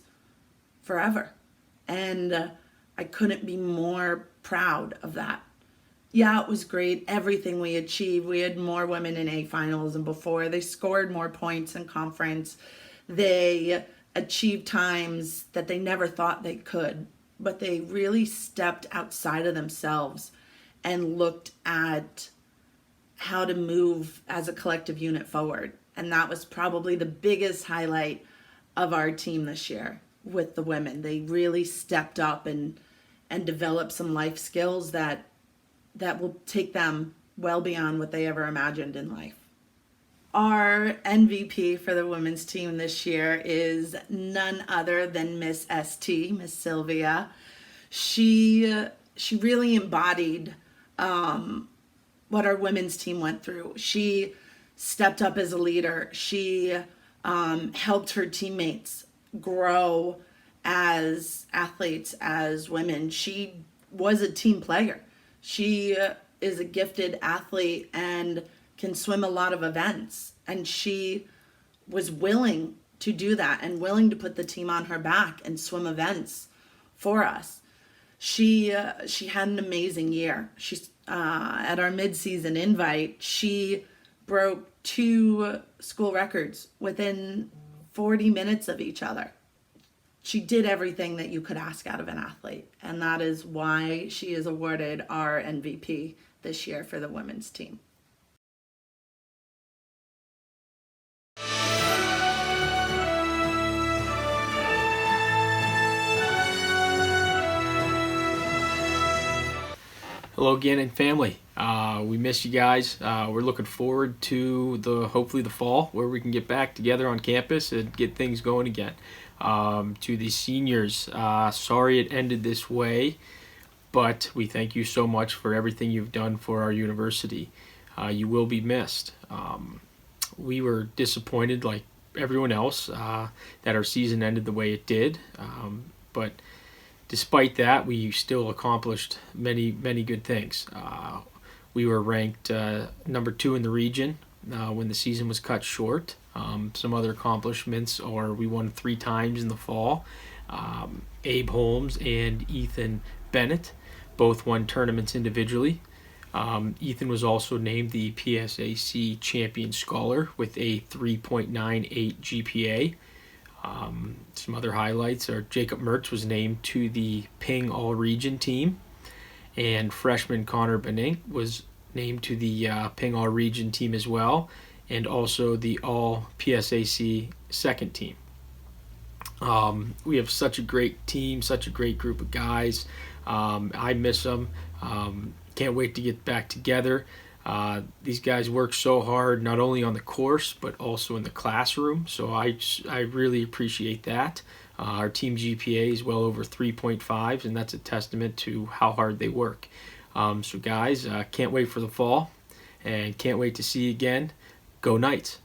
Speaker 2: forever. And I couldn't be more proud of that. Yeah, it was great. Everything we achieved. We had more women in A finals than before. They scored more points in conference. They achieved times that they never thought they could, but they really stepped outside of themselves and looked at how to move as a collective unit forward. And that was probably the biggest highlight of our team this year with the women. They really stepped up and developed some life skills that will take them well beyond what they ever imagined in life. Our MVP for the women's team this year is none other than Miss ST, Miss Sylvia. She really embodied what our women's team went through. She stepped up as a leader. She helped her teammates grow as athletes, as women. She was a team player. She is a gifted athlete and can swim a lot of events. And she was willing to do that and willing to put the team on her back and swim events for us. She had an amazing year. She's at our mid-season invite, she broke 2 school records within 40 minutes of each other. She did everything that you could ask out of an athlete, and that is why she is awarded our MVP this year for the women's team.
Speaker 3: Hello, Gannon family. We miss you guys. We're looking forward to hopefully the fall, where we can get back together on campus and get things going again. To the seniors, sorry it ended this way, but we thank you so much for everything you've done for our university. You will be missed. We were disappointed, like everyone else, that our season ended the way it did, but despite that, we still accomplished many good things. We were ranked number 2 in the region when the season was cut short. Some other accomplishments are we won 3 times in the fall. Abe Holmes and Ethan Bennett both won tournaments individually. Ethan was also named the PSAC Champion Scholar with a 3.98 GPA. Some other highlights are Jacob Mertz was named to the Ping All-Region team, and freshman Connor Benink was named to the Ping All-Region team as well, and also the All-PSAC second team. We have such a great team, such a great group of guys. I miss them. Can't wait to get back together. These guys work so hard, not only on the course, but also in the classroom. So I really appreciate that. Our team GPA is well over 3.5, and that's a testament to how hard they work. So guys, can't wait for the fall, and can't wait to see you again. Go Knights!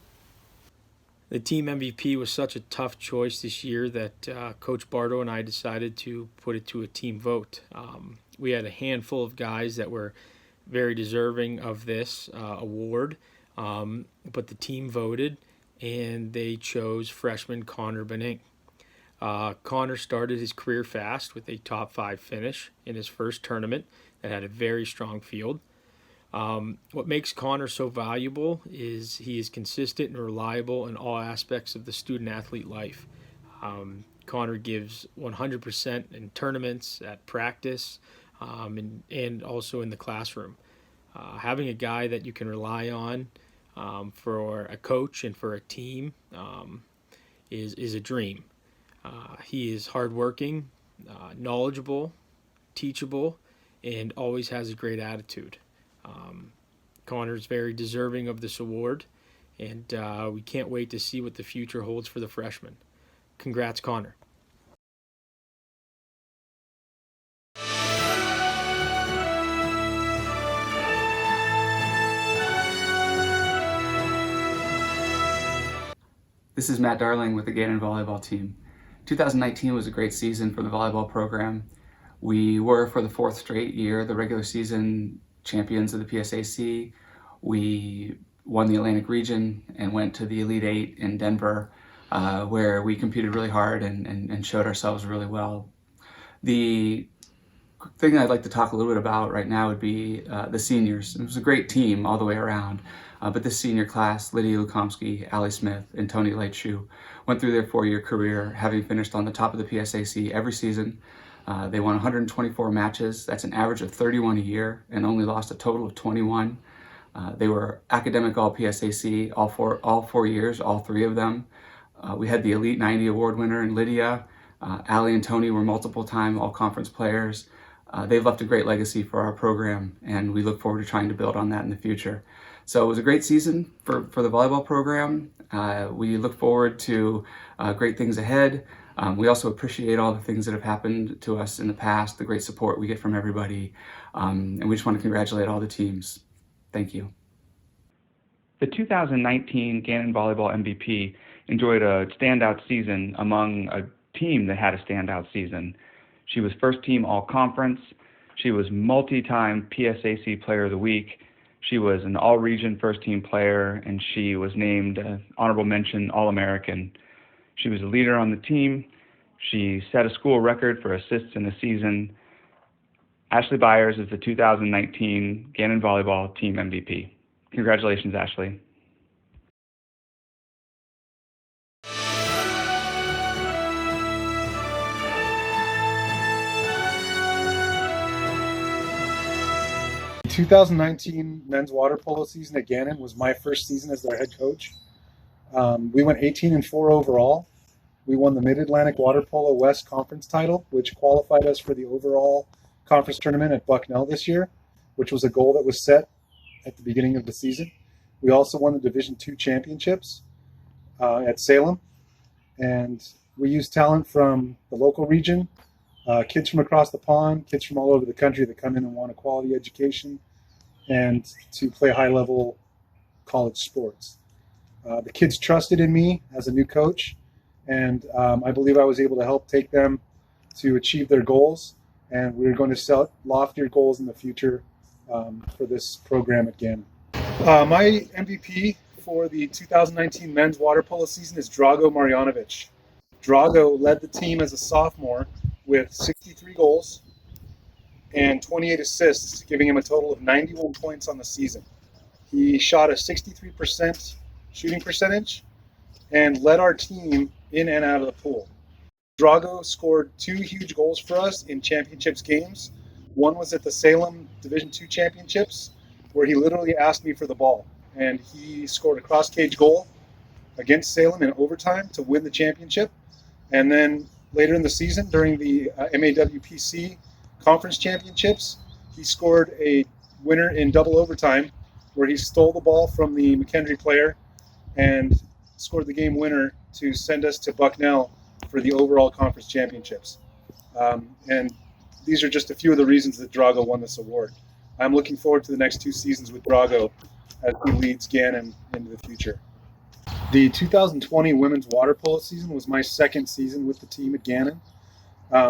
Speaker 3: The team MVP was such a tough choice this year that Coach Bardo and I decided to put it to a team vote. We had a handful of guys that were very deserving of this award, but the team voted and they chose freshman Connor Benink. Connor started his career fast with a top 5 finish in his first tournament that had a very strong field. What makes Connor so valuable is he is consistent and reliable in all aspects of the student-athlete life. Connor gives 100% in tournaments, at practice, and also in the classroom. Having a guy that you can rely on for a coach and for a team is a dream. He is hardworking, knowledgeable, teachable, and always has a great attitude. Connor's very deserving of this award, and we can't wait to see what the future holds for the freshman. Congrats, Connor.
Speaker 4: This is Matt Darling with the Gannon Volleyball team. 2019 was a great season for the volleyball program. We were, for the 4th straight year, the regular season champions of the PSAC. We won the Atlantic region and went to the Elite 8 in Denver, where we competed really hard and showed ourselves really well. The thing that I'd like to talk a little bit about right now would be the seniors. It was a great team all the way around, but this senior class, Lydia Lukomsky, Allie Smith, and Tony Lightshoe, went through their 4-year career having finished on the top of the PSAC every season. They won 124 matches. That's an average of 31 a year, and only lost a total of 21. They were academic all-PSAC all four years, all 3 of them. We had the Elite 90 award winner in Lydia. Allie and Tony were multiple-time all-conference players. They've left a great legacy for our program, and we look forward to trying to build on that in the future. So it was a great season for the volleyball program. We look forward to great things ahead. We also appreciate all the things that have happened to us in the past, the great support we get from everybody, and we just want to congratulate all the teams. Thank you. The 2019 Gannon Volleyball MVP enjoyed a standout season among a team that had a standout season. She was first team all-conference. She was multi-time PSAC Player of the Week. She was an all-region first-team player, and she was named honorable mention All-American. She was a leader on the team. She set a school record for assists in the season. Ashley Byers is the 2019 Gannon Volleyball Team MVP. Congratulations, Ashley.
Speaker 6: The 2019 men's water polo season at Gannon was my first season as their head coach. We went 18-4 overall. We won the Mid-Atlantic Water Polo West Conference title, which qualified us for the overall conference tournament at Bucknell this year, which was a goal that was set at the beginning of the season. We also won the Division II championships at Salem, and we used talent from the local region, kids from across the pond, kids from all over the country that come in and want a quality education and to play high-level college sports. The kids trusted in me as a new coach, and I believe I was able to help take them to achieve their goals, and we're going to set loftier goals in the future for this program at Gannon. My MVP for the 2019 men's water polo season is Drago Marjanovic. Drago led the team as a sophomore with 63 goals and 28 assists, giving him a total of 91 points on the season. He shot a 63% shooting percentage and led our team in and out of the pool. Drago scored 2 huge goals for us in championships games. One was at the Salem Division II championships, where he literally asked me for the ball, and he scored a cross-cage goal against Salem in overtime to win the championship. And then later in the season, during the MAWPC conference championships, he scored a winner in double overtime, where he stole the ball from the McKendree player and scored the game winner to send us to Bucknell for the overall conference championships. And these are just a few of the reasons that Drago won this award. I'm looking forward to the next 2 seasons with Drago as he leads Gannon into the future. The 2020 women's water polo season was my second season with the team at Gannon.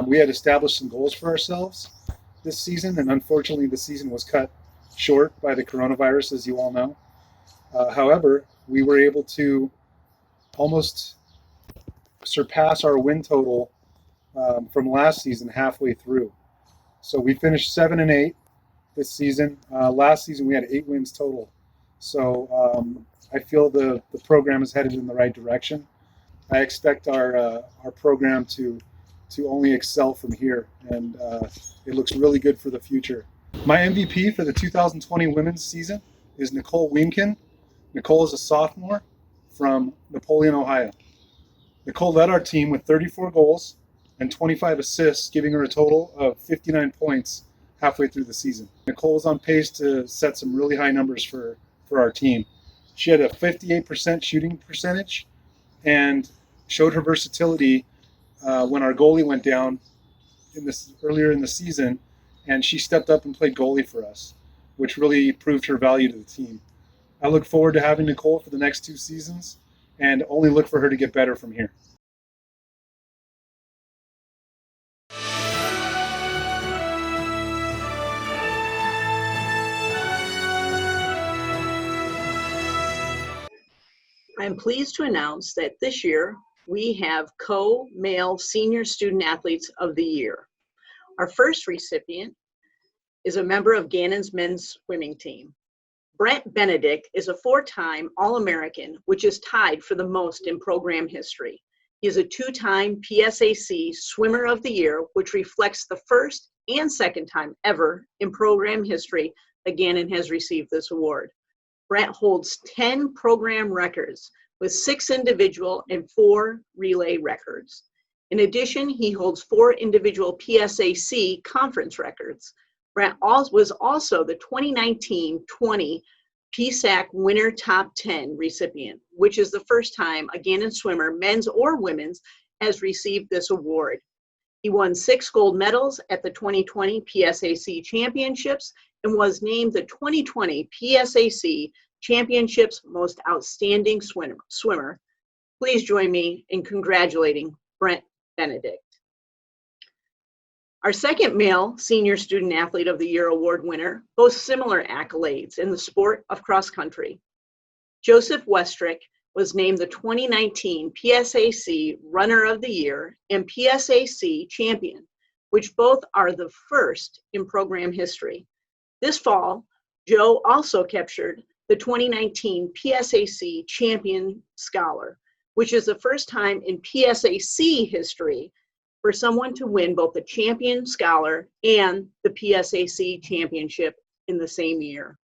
Speaker 6: We had established some goals for ourselves this season, and unfortunately the season was cut short by the coronavirus, as you all know. However, we were able to almost surpass our win total from last season halfway through. So we finished 7-8 this season. Last season we had 8 wins total. So I feel the program is headed in the right direction. I expect our program to only excel from here, and it looks really good for the future. My MVP for the 2020 women's season is Nicole Wienken. Nicole is a sophomore from Napoleon, Ohio. Nicole led our team with 34 goals and 25 assists, giving her a total of 59 points halfway through the season. Nicole was on pace to set some really high numbers for our team. She had a 58% shooting percentage and showed her versatility when our goalie went down earlier in the season, and she stepped up and played goalie for us, which really proved her value to the team. I look forward to having Nicole for the next 2 seasons and only look for her to get better from here.
Speaker 7: I'm pleased to announce that this year we have co-male senior student athletes of the year. Our first recipient is a member of Gannon's men's swimming team. Brent Benedict is a 4-time All-American, which is tied for the most in program history. He is a 2-time PSAC Swimmer of the Year, which reflects the first and second time ever in program history that Gannon has received this award. Brent holds 10 program records with 6 individual and 4 relay records. In addition, he holds 4 individual PSAC conference records. Brent was also the 2019-20 PSAC Winner Top 10 recipient, which is the first time a Gannon swimmer, men's or women's, has received this award. He won 6 gold medals at the 2020 PSAC championships and was named the 2020 PSAC Championships Most Outstanding Swimmer. Please join me in congratulating Brent Benedict. Our second male Senior Student Athlete of the Year award winner boasts similar accolades in the sport of cross country. Joseph Westrick was named the 2019 PSAC Runner of the Year and PSAC Champion, which both are the first in program history. This fall, Joe also captured the 2019 PSAC Champion Scholar, which is the first time in PSAC history for someone to win both the Champion Scholar and the PSAC Championship in the same year.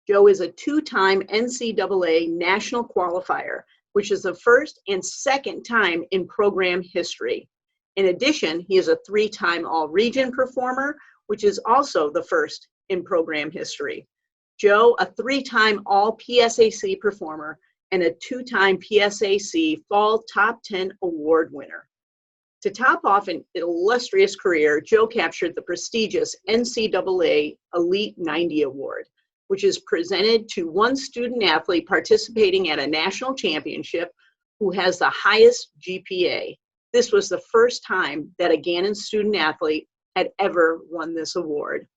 Speaker 7: Joe is a two-time NCAA National Qualifier, which is the first and second time in program history. In addition, he is a three-time All-Region performer, which is also the first in program history. Joe, a three-time All-PSAC performer and a two-time PSAC Fall Top 10 Award winner. To top off an illustrious career, Joe captured the prestigious NCAA Elite 90 Award, which is presented to one student athlete participating at a national championship who has the highest GPA. This was the first time that a Gannon student athlete had ever won this award.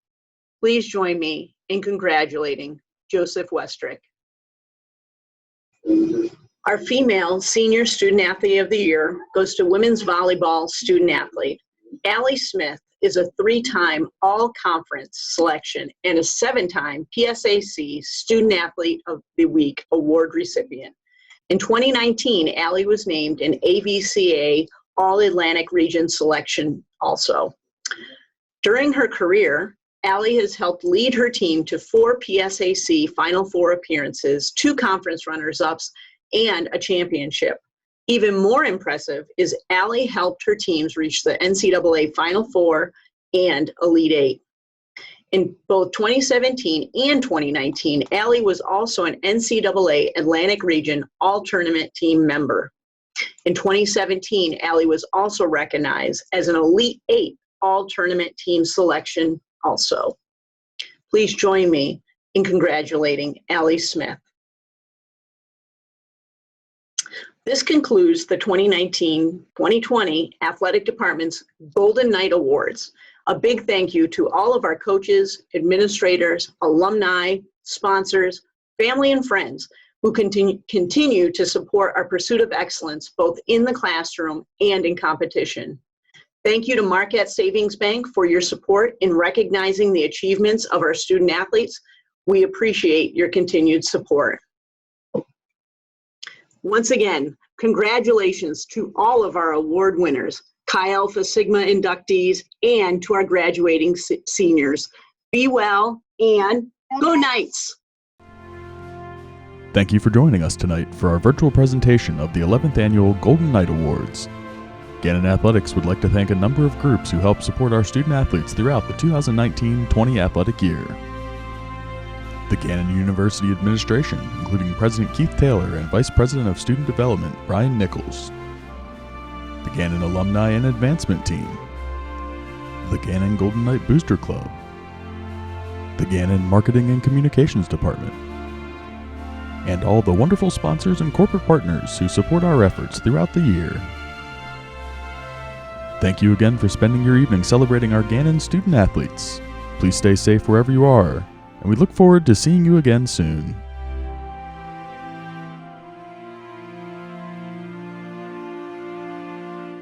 Speaker 7: Please join me in congratulating Joseph Westrick. Our female Senior Student Athlete of the Year goes to Women's Volleyball Student Athlete. Allie Smith is a three-time All-Conference selection and a seven-time PSAC Student Athlete of the Week award recipient. In 2019, Allie was named an AVCA All-Atlantic Region selection also. During her career, Allie has helped lead her team to 4 PSAC Final Four appearances, 2 conference runners-ups, and a championship. Even more impressive is Allie helped her teams reach the NCAA Final Four and Elite Eight. In both 2017 and 2019, Allie was also an NCAA Atlantic Region All-Tournament Team member. In 2017, Allie was also recognized as an Elite Eight All-Tournament Team selection also. Please join me in congratulating Allie Smith. This concludes the 2019-2020 Athletic Department's Golden Knight Awards. A big thank you to all of our coaches, administrators, alumni, sponsors, family, and friends who continue to support our pursuit of excellence both in the classroom and in competition. Thank you to Marquette Savings Bank for your support in recognizing the achievements of our student athletes. We appreciate your continued support. Once again, congratulations to all of our award winners, Chi Alpha Sigma inductees, and to our graduating seniors. Be well and go Knights!
Speaker 22: Thank you for joining us tonight for our virtual presentation of the 11th Annual Golden Knight Awards. Gannon Athletics would like to thank a number of groups who helped support our student athletes throughout the 2019-20 athletic year. The Gannon University Administration, including President Keith Taylor and Vice President of Student Development Brian Nichols. The Gannon Alumni and Advancement Team. The Gannon Golden Knight Booster Club. The Gannon Marketing and Communications Department. And all the wonderful sponsors and corporate partners who support our efforts throughout the year. Thank you again for spending your evening celebrating our Gannon student athletes. Please stay safe wherever you are, and we look forward to seeing you again soon.